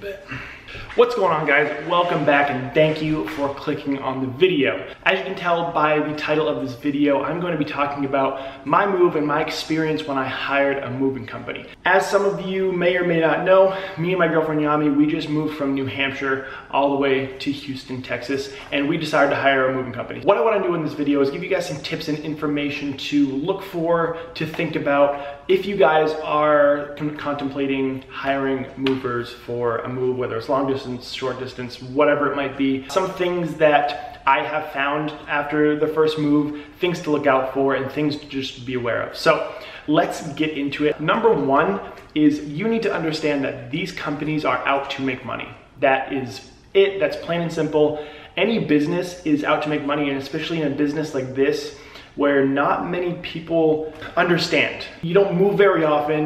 bit. What's going on, guys? Welcome back and thank you for clicking on the video. As you can tell by the title of this video, I'm going to be talking about my move and my experience when I hired a moving company. As some of you may or may not know, me and my girlfriend Yami, we just moved from New Hampshire all the way to Houston, Texas, and we decided to hire a moving company. What I want to do in this video is give you guys some tips and information to look for, to think about if you guys are contemplating hiring movers for a move, whether it's long distance, short distance, whatever it might be. Some things that I have found after the first move, things to look out for and things to just be aware of. So let's get into it. Number one is you need to understand that these companies are out to make money. That is it, that's plain and simple. Any business is out to make money, and especially in a business like this, where not many people understand. You don't move very often.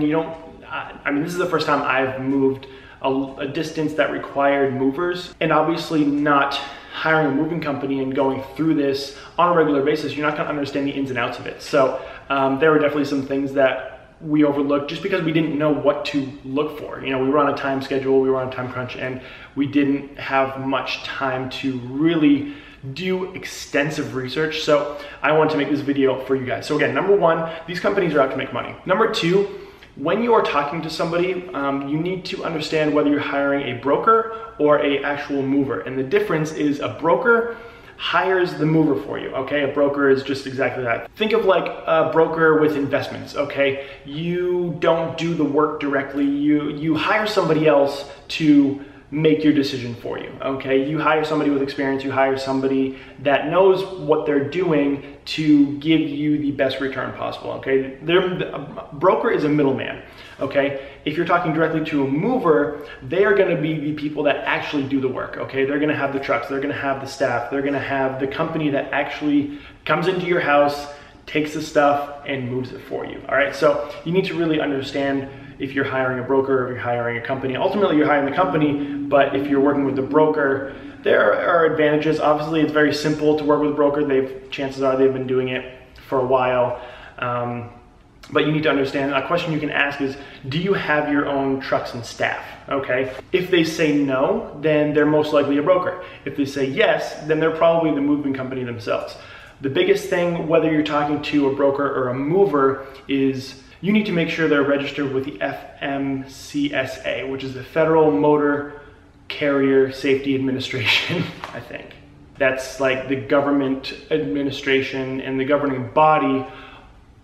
I mean, this is the first time I've moved a distance that required movers, and obviously not hiring a moving company and going through this on a regular basis, you're not gonna understand the ins and outs of it. So there were definitely some things that we overlooked just because we didn't know what to look for. You know, we were on a time schedule, we were on a time crunch, and we didn't have much time to really do extensive research. So I want to make this video for you guys. So again, number one, these companies are out to make money. Number two, when you are talking to somebody, you need to understand whether you're hiring a broker or a actual mover. And the difference is a broker hires the mover for you, okay? A broker is just exactly that. Think of like a broker with investments, okay? You don't do the work directly. You hire somebody else to make your decision for you, okay? You hire somebody with experience, you hire somebody that knows what they're doing to give you the best return possible, okay? A broker is a middleman, okay? If you're talking directly to a mover, they are gonna be the people that actually do the work, okay? They're gonna have the trucks, they're gonna have the staff, they're gonna have the company that actually comes into your house, takes the stuff, and moves it for you, all right? So you need to really understand if you're hiring a broker or if you're hiring a company. Ultimately, you're hiring the company, but if you're working with the broker, there are advantages. Obviously, it's very simple to work with a broker. Chances are they've been doing it for a while. But you need to understand, a question you can ask is, do you have your own trucks and staff, okay? If they say no, then they're most likely a broker. If they say yes, then they're probably the moving company themselves. The biggest thing, whether you're talking to a broker or a mover, is you need to make sure they're registered with the FMCSA, which is the Federal Motor Carrier Safety Administration, I think. That's like the government administration and the governing body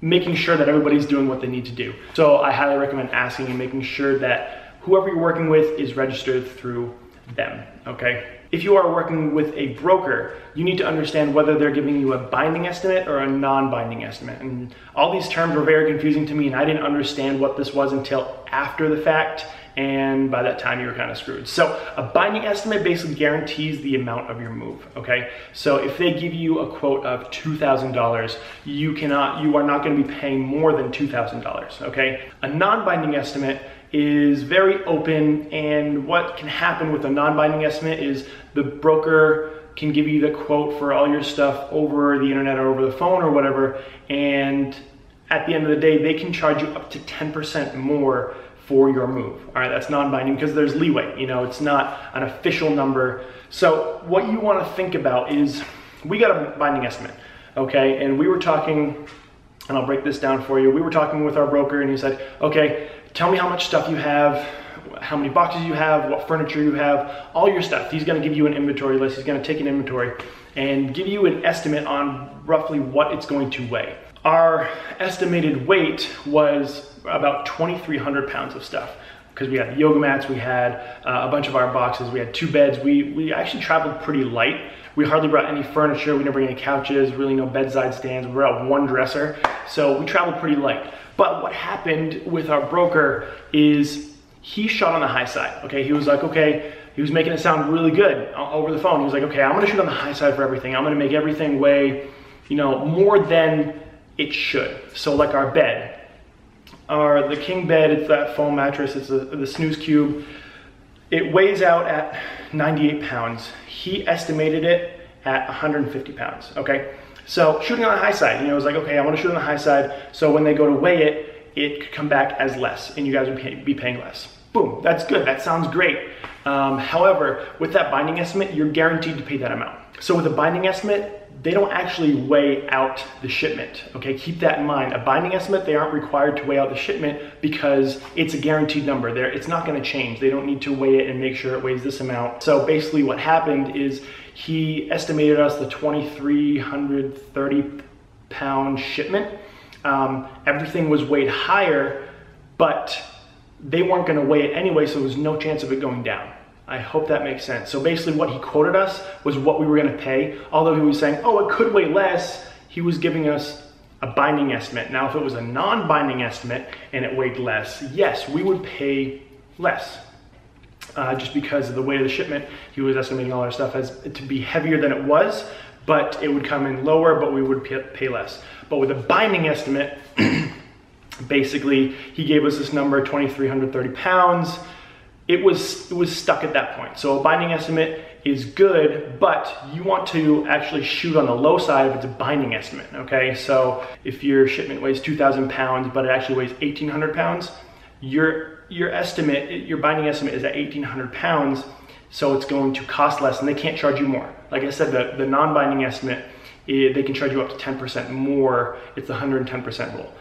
making sure that everybody's doing what they need to do. So I highly recommend asking and making sure that whoever you're working with is registered through them, okay? If you are working with a broker, you need to understand whether they're giving you a binding estimate or a non-binding estimate. And all these terms were very confusing to me, and I didn't understand what this was until after the fact, and by that time you were kind of screwed. So a binding estimate basically guarantees the amount of your move, okay? So if they give you a quote of $2,000, you are not gonna be paying more than $2,000, okay? A non-binding estimate is very open, and what can happen with a non-binding estimate is the broker can give you the quote for all your stuff over the internet or over the phone or whatever, and at the end of the day, they can charge you up to 10% more for your move. All right, that's non-binding because there's leeway, you know, it's not an official number. So what you wanna think about is, we got a binding estimate, okay? And we were talking, and I'll break this down for you. We were talking with our broker and he said, okay, tell me how much stuff you have, how many boxes you have, what furniture you have, all your stuff. He's gonna give you an inventory list. He's gonna take an inventory and give you an estimate on roughly what it's going to weigh. Our estimated weight was about 2,300 pounds of stuff, because we had yoga mats, we had a bunch of our boxes, we had 2 beds. We actually traveled pretty light. We hardly brought any furniture, we didn't bring any couches, really no bedside stands, we brought 1 dresser. So we traveled pretty light. But what happened with our broker is he shot on the high side, okay? He was like, okay, he was making it sound really good over the phone. He was like, okay, I'm gonna shoot on the high side for everything. I'm gonna make everything weigh, you know, more than it should. So like our bed, the king bed, it's that foam mattress, it's the snooze cube. It weighs out at 98 pounds. He estimated it at 150 pounds, okay? So shooting on the high side, you know, it was like, okay, I want to shoot on the high side, so when they go to weigh it, it could come back as less, and you guys would be paying less. Boom, that's good, that sounds great. However, with that binding estimate, you're guaranteed to pay that amount. So with a binding estimate, they don't actually weigh out the shipment, okay? Keep that in mind. A binding estimate, they aren't required to weigh out the shipment because it's a guaranteed number. It's not gonna change. They don't need to weigh it and make sure it weighs this amount. So basically what happened is he estimated us the 2,330 pound shipment. Everything was weighed higher, but they weren't gonna weigh it anyway, so there was no chance of it going down. I hope that makes sense. So basically what he quoted us was what we were gonna pay. Although he was saying, oh, it could weigh less, he was giving us a binding estimate. Now, if it was a non-binding estimate and it weighed less, yes, we would pay less. Just because of the weight of the shipment, he was estimating all our stuff as to be heavier than it was, but it would come in lower, but we would pay less. But with a binding estimate, basically, he gave us this number, 2,330 pounds. It was stuck at that point. So a binding estimate is good, but you want to actually shoot on the low side if it's a binding estimate, okay? So if your shipment weighs 2,000 pounds, but it actually weighs 1,800 pounds, your estimate, your binding estimate is at 1,800 pounds, so it's going to cost less and they can't charge you more. Like I said, the non-binding estimate, they can charge you up to 10% more. It's the 110% rule.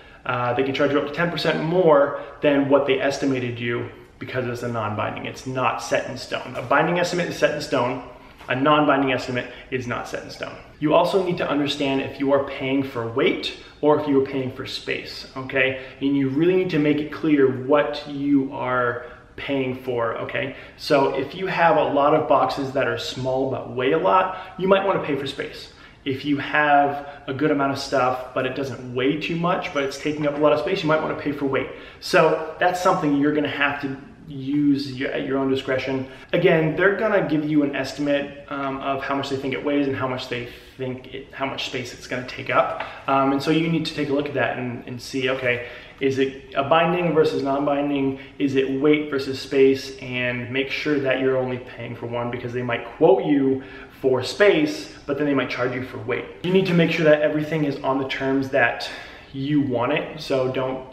They can charge you up to 10% more than what they estimated you because it's a non-binding. It's not set in stone. A binding estimate is set in stone. A non-binding estimate is not set in stone. You also need to understand if you are paying for weight or if you are paying for space, okay? And you really need to make it clear what you are paying for, okay? So if you have a lot of boxes that are small but weigh a lot, you might want to pay for space. If you have a good amount of stuff, but it doesn't weigh too much, but it's taking up a lot of space, you might want to pay for weight. So that's something you're gonna have to use at your own discretion. Again, they're gonna give you an estimate of how much they think it weighs and how much they think how much space it's gonna take up. And so you need to take a look at that and see, okay, is it a binding versus non-binding? Is it weight versus space? And make sure that you're only paying for one because they might quote you for space, but then they might charge you for weight. You need to make sure that everything is on the terms that you want it. So don't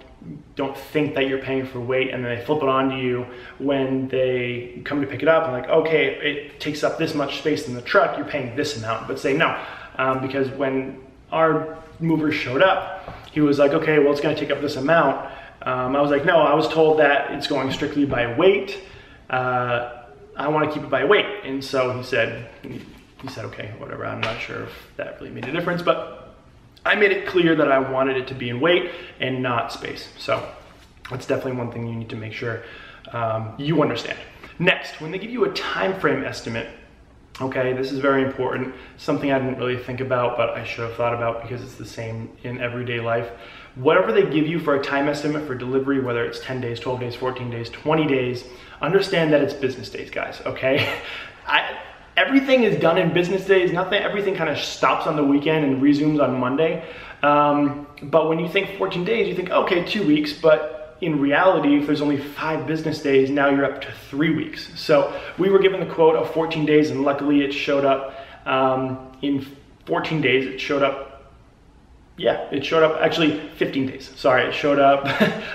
think that you're paying for weight and then they flip it on to you when they come to pick it up and like, okay, it takes up this much space in the truck, you're paying this amount. But say no, because when our mover showed up, he was like, okay, well, it's gonna take up this amount. I was like, no, I was told that it's going strictly by weight. I want to keep it by weight. And so he said, okay, whatever. I'm not sure if that really made a difference, but I made it clear that I wanted it to be in weight and not space. So that's definitely one thing you need to make sure you understand. Next, when they give you a time frame estimate, okay, this is very important. Something I didn't really think about, but I should have thought about because it's the same in everyday life. Whatever they give you for a time estimate for delivery, whether it's 10 days, 12 days, 14 days, 20 days, understand that it's business days, guys, okay? Everything is done in business days. Everything kind of stops on the weekend and resumes on Monday. But when you think 14 days, you think, okay, 2 weeks, but in reality, if there's only 5 business days, now you're up to 3 weeks. So we were given the quote of 14 days and luckily it showed up in 14 days. It showed up actually 15 days. Sorry, it showed up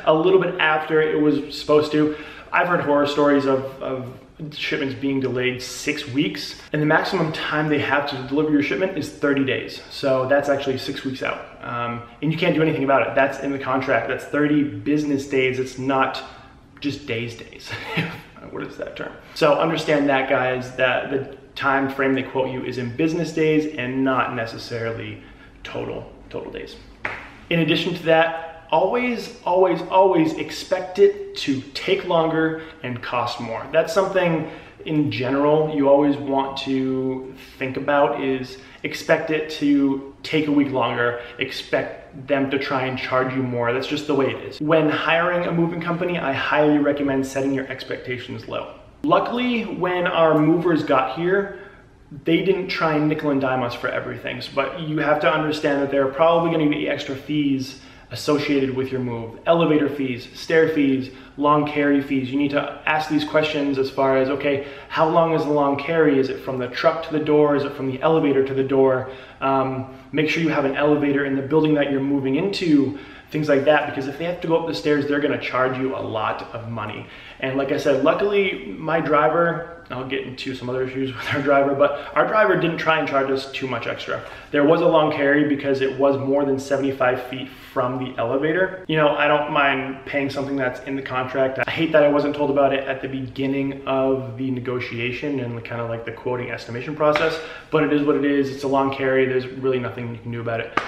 a little bit after it was supposed to. I've heard horror stories of shipments being delayed 6 weeks, and the maximum time they have to deliver your shipment is 30 days. So that's actually 6 weeks out. And you can't do anything about it. That's in the contract. That's 30 business days. It's not just days. What is that term? So understand that, guys, that the time frame they quote you is in business days and not necessarily total days. In addition to that, always expect it to take longer and cost more. That's something in general you always want to think about, is expect it to take a week longer, expect them to try and charge you more. That's just the way it is. When hiring a moving company, I highly recommend setting your expectations low. Luckily, when our movers got here, they didn't try and nickel and dime us for everything, but you have to understand that there are probably going to be extra fees associated with your move. Elevator fees, stair fees, long carry fees. You need to ask these questions as far as, okay, how long is the long carry? Is it from the truck to the door? Is it from the elevator to the door? Make sure you have an elevator in the building that you're moving into. things like that, because if they have to go up the stairs, they're gonna charge you a lot of money. And like I said, luckily my driver, I'll get into some other issues with our driver, but our driver didn't try and charge us too much extra. There was a long carry because it was more than 75 feet from the elevator. You know, I don't mind paying something that's in the contract. I hate that I wasn't told about it at the beginning of the negotiation and kind of like the quoting estimation process, but it is what it is. It's a long carry. There's really nothing you can do about it.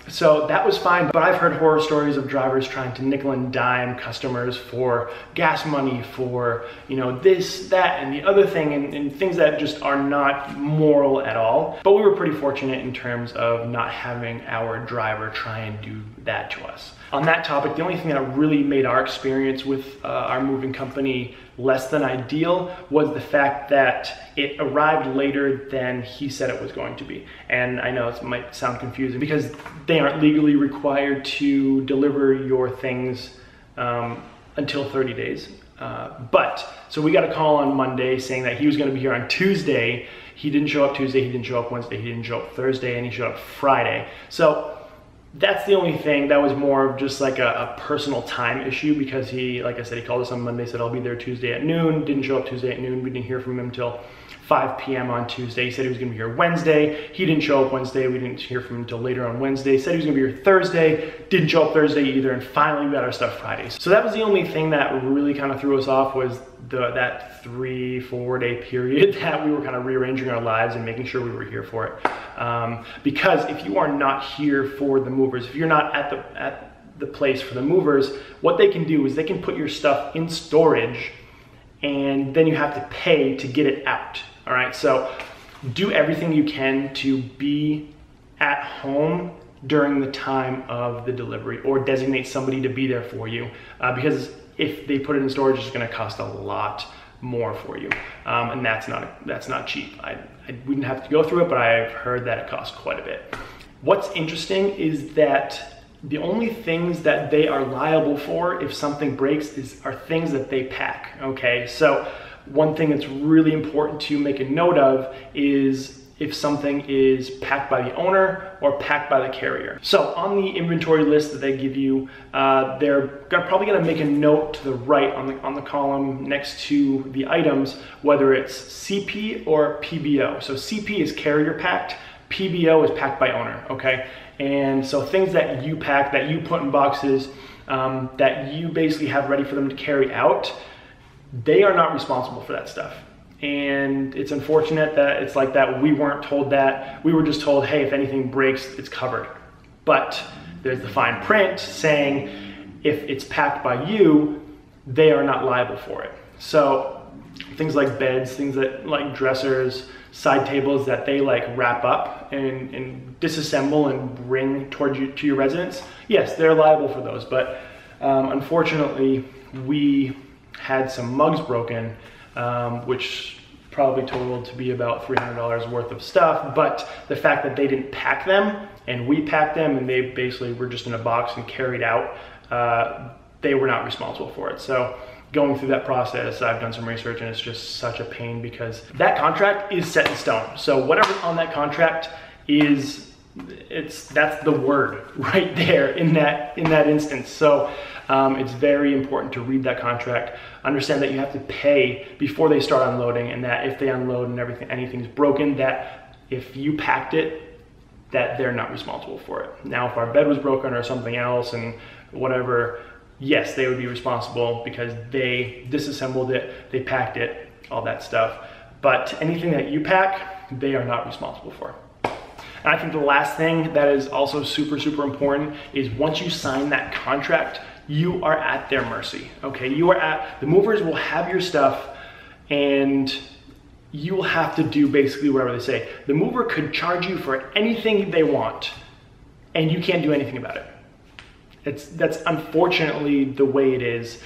So that was fine, but I've heard horror stories of drivers trying to nickel and dime customers for gas money, for, you know, this, that, and the other thing, and things that just are not moral at all. But we were pretty fortunate in terms of not having our driver try and do that to us. On that topic, the only thing that really made our experience with our moving company less than ideal was the fact that it arrived later than he said it was going to be. And I know it might sound confusing because they aren't legally required to deliver your things until 30 days. So we got a call on Monday saying that he was going to be here on Tuesday. He didn't show up Tuesday, he didn't show up Wednesday, he didn't show up Thursday, and he showed up Friday. So that's the only thing. That was more of just like a personal time issue because he, like I said, he called us on Monday, said I'll be there Tuesday at noon, didn't show up Tuesday at noon. We didn't hear from him until 5 p.m. on Tuesday. He said he was gonna be here Wednesday. He didn't show up Wednesday. We didn't hear from him until later on Wednesday. He said he was gonna be here Thursday. Didn't show up Thursday either. And finally we got our stuff Friday. So that was the only thing that really kind of threw us off, was that 3-4 day period that we were kind of rearranging our lives and making sure we were here for it. Because if you are not here for the movers, if you're not at the place for the movers, what they can do is they can put your stuff in storage and then you have to pay to get it out. All right, so do everything you can to be at home during the time of the delivery, or designate somebody to be there for you, because if they put it in storage, it's gonna cost a lot more for you, and that's not cheap. I wouldn't have to go through it, but I've heard that it costs quite a bit. What's interesting is that the only things that they are liable for if something breaks are things that they pack, okay? So one thing that's really important to make a note of is if something is packed by the owner or packed by the carrier. So on the inventory list that they give you, they're probably gonna make a note to the right on the column next to the items, whether it's CP or PBO. So CP is carrier packed, PBO is packed by owner, okay? And so things that you pack, that you put in boxes, that you basically have ready for them to carry out, they are not responsible for that stuff. And it's unfortunate that it's like that. We weren't told that. We were just told, hey, if anything breaks, it's covered. But there's the fine print saying if it's packed by you, they are not liable for it. So things like beds, things that like dressers, side tables that they like wrap up and disassemble and bring towards you to your residence, yes, they're liable for those. But unfortunately, we had some mugs broken, which probably totaled to be about $300 worth of stuff. But the fact that they didn't pack them and we packed them and they basically were just in a box and carried out, they were not responsible for it. So going through that process, I've done some research and it's just such a pain because that contract is set in stone. So whatever's on that contract that's the word right there in that instance. So it's very important to read that contract, understand that you have to pay before they start unloading, and that if they unload and anything's broken, that if you packed it, that they're not responsible for it. Now, if our bed was broken or something else and whatever, yes, they would be responsible because they disassembled it, they packed it, all that stuff. But anything that you pack, they are not responsible for. And I think the last thing that is also super, super important is once you sign that contract, you are at their mercy, okay? The movers will have your stuff and you will have to do basically whatever they say. The mover could charge you for anything they want and you can't do anything about it. That's unfortunately the way it is,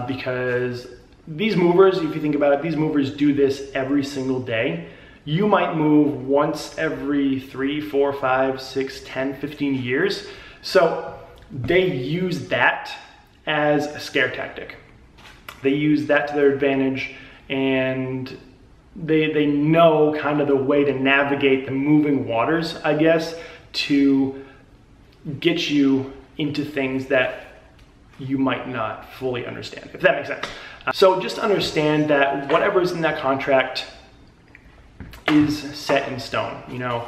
because these movers, if you think about it, these movers do this every single day. You might move once every 3, 4, 5, 6, 10, 15 years. So they use that as a scare tactic. They use that to their advantage, and they know kind of the way to navigate the moving waters, I guess, to get you into things that you might not fully understand, if that makes sense. So just understand that whatever's in that contract is set in stone, you know,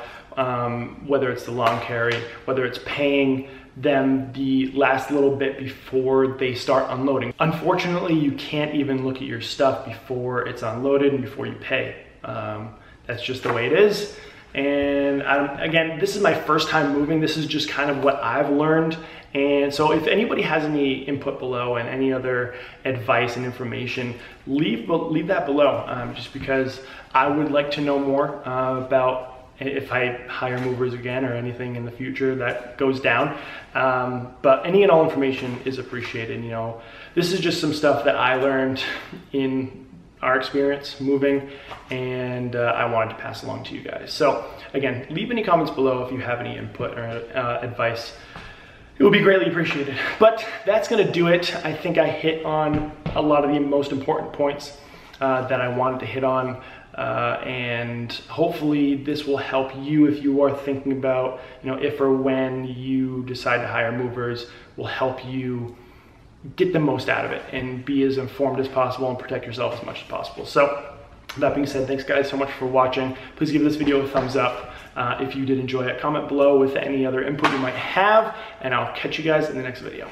whether it's the long carry, whether it's paying them the last little bit before they start unloading. Unfortunately, you can't even look at your stuff before it's unloaded and before you pay. That's just the way it is. And again, this is my first time moving. This is just kind of what I've learned. And so if anybody has any input below and any other advice and information, leave that below, just because I would like to know more about if I hire movers again or anything in the future that goes down. But any and all information is appreciated. You know, this is just some stuff that I learned in our experience moving, and I wanted to pass along to you guys. So again, leave any comments below if you have any input or advice. It would be greatly appreciated. But that's gonna do it. I think I hit on a lot of the most important points that I wanted to hit on. And hopefully this will help you if you are thinking about, you know, if or when you decide to hire movers, will help you get the most out of it and be as informed as possible and protect yourself as much as possible. So that being said, thanks guys so much for watching. Please give this video a thumbs up if you did enjoy it. Comment below with any other input you might have, and I'll catch you guys in the next video.